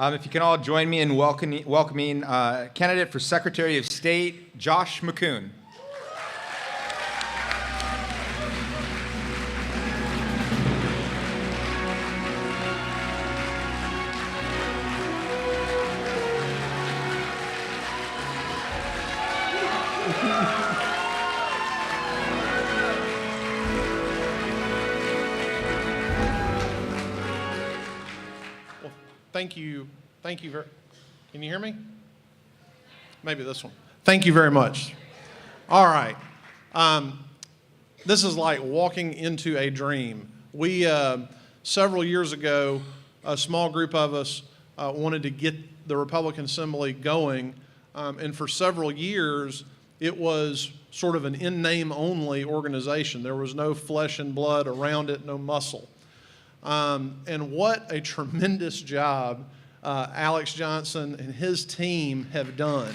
If you can all join me in welcoming candidate for Secretary of State, Josh McKoon. Thank you. Can you hear me? Maybe this one. Thank you very much. All right. This is like walking into a dream. We, several years ago, a small group of us wanted to get the Republican Assembly going, and for several years, it was sort of an in-name only organization. There was no flesh and blood around it, no muscle. And what a tremendous job Alex Johnson and his team have done.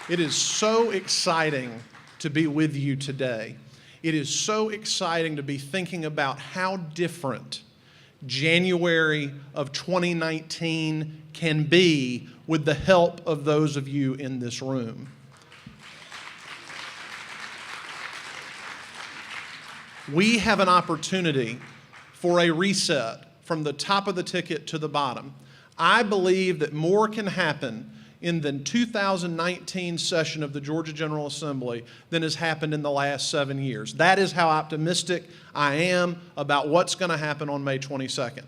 It is so exciting to be with you today. It is so exciting to be thinking about how different January of 2019 can be with the help of those of you in this room. We have an opportunity for a reset from the top of the ticket to the bottom. I believe that more can happen in the 2019 session of the Georgia General Assembly than has happened in the last 7 years. That is how optimistic I am about what's going to happen on May 22nd.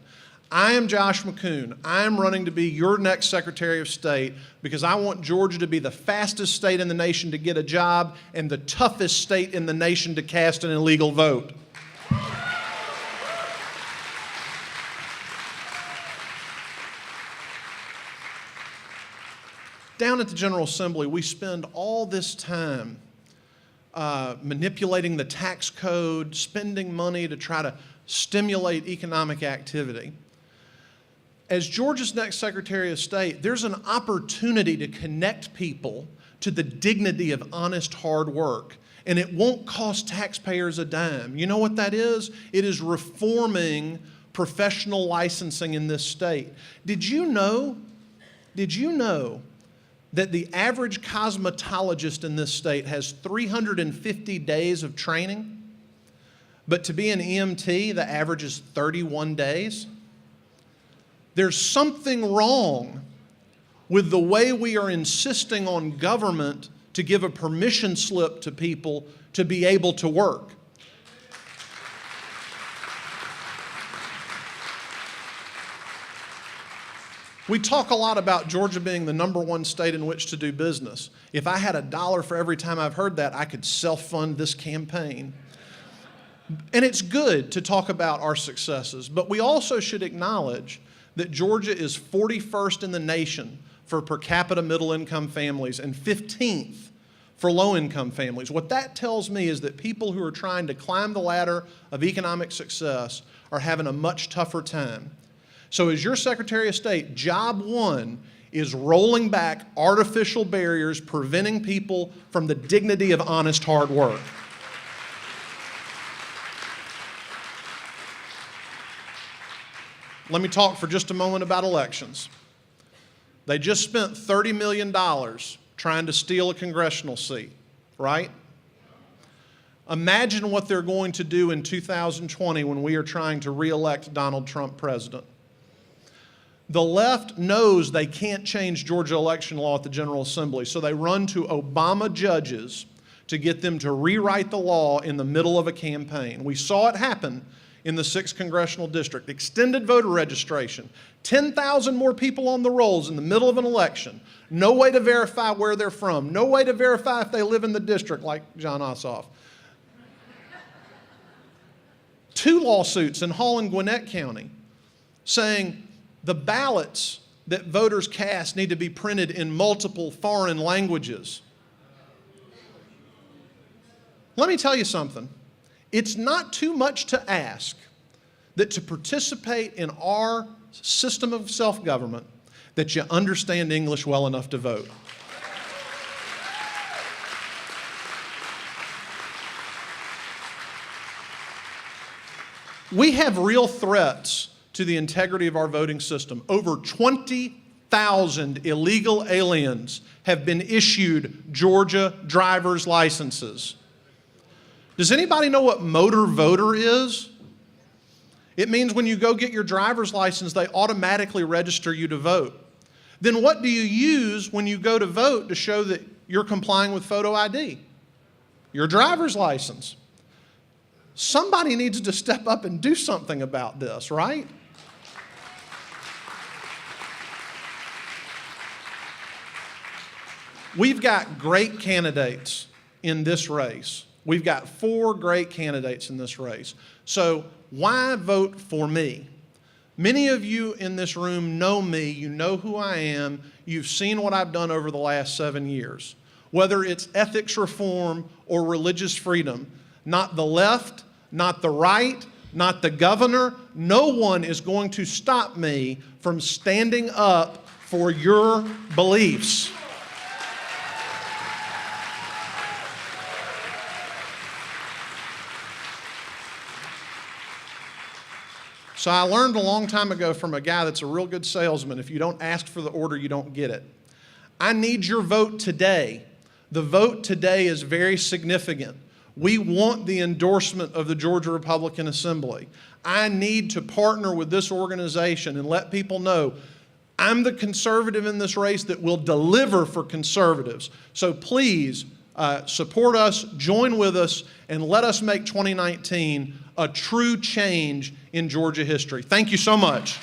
I am Josh McKoon. I am running to be your next Secretary of State because I want Georgia to be the fastest state in the nation to get a job and the toughest state in the nation to cast an illegal vote. Down at the General Assembly, we spend all this time manipulating the tax code, spending money to try to stimulate economic activity. As Georgia's next Secretary of State, there's an opportunity to connect people to the dignity of honest, hard work. And it won't cost taxpayers a dime. You know what that is? It is reforming professional licensing in this state. Did you know that the average cosmetologist in this state has 350 days of training? But to be an EMT, the average is 31 days? There's something wrong with the way we are insisting on government to give a permission slip to people to be able to work. We talk a lot about Georgia being the #1 state in which to do business. If I had $1 for every time I've heard that, I could self-fund this campaign. And it's good to talk about our successes, but we also should acknowledge that Georgia is 41st in the nation for per capita middle-income families and 15th for low-income families. What that tells me is that people who are trying to climb the ladder of economic success are having a much tougher time. So as your Secretary of State, job one is rolling back artificial barriers, preventing people from the dignity of honest, hard work. Let me talk for just a moment about elections. They just spent $30 million trying to steal a congressional seat, right? Imagine what they're going to do in 2020 when we are trying to re-elect Donald Trump president. The left knows they can't change Georgia election law at the General Assembly, so they run to Obama judges to get them to rewrite the law in the middle of a campaign. We saw it happen in the 6th Congressional District. Extended voter registration, 10,000 more people on the rolls in the middle of an election. No way to verify where they're from. No way to verify if they live in the district, like John Ossoff. 2 lawsuits in Hall and Gwinnett County saying the ballots that voters cast need to be printed in multiple foreign languages. Let me tell you something. It's not too much to ask that to participate in our system of self-government, that you understand English well enough to vote. We have real threats to the integrity of our voting system. Over 20,000 illegal aliens have been issued Georgia driver's licenses. Does anybody know what motor voter is? It means when you go get your driver's license, they automatically register you to vote. Then what do you use when you go to vote to show that you're complying with photo ID? Your driver's license. Somebody needs to step up and do something about this, right? We've got great candidates in this race. We've got 4 great candidates in this race. So why vote for me? Many of you in this room know me. You know who I am. You've seen what I've done over the last 7 years. Whether it's ethics reform or religious freedom, not the left, not the right, not the governor, no one is going to stop me from standing up for your beliefs. So I learned a long time ago from a guy that's a real good salesman, if you don't ask for the order, you don't get it. I need your vote today. The vote today is very significant. We want the endorsement of the Georgia Republican Assembly. I need to partner with this organization and let people know I'm the conservative in this race that will deliver for conservatives. So please support us, join with us, and let us make 2019 a true change in Georgia history. Thank you so much.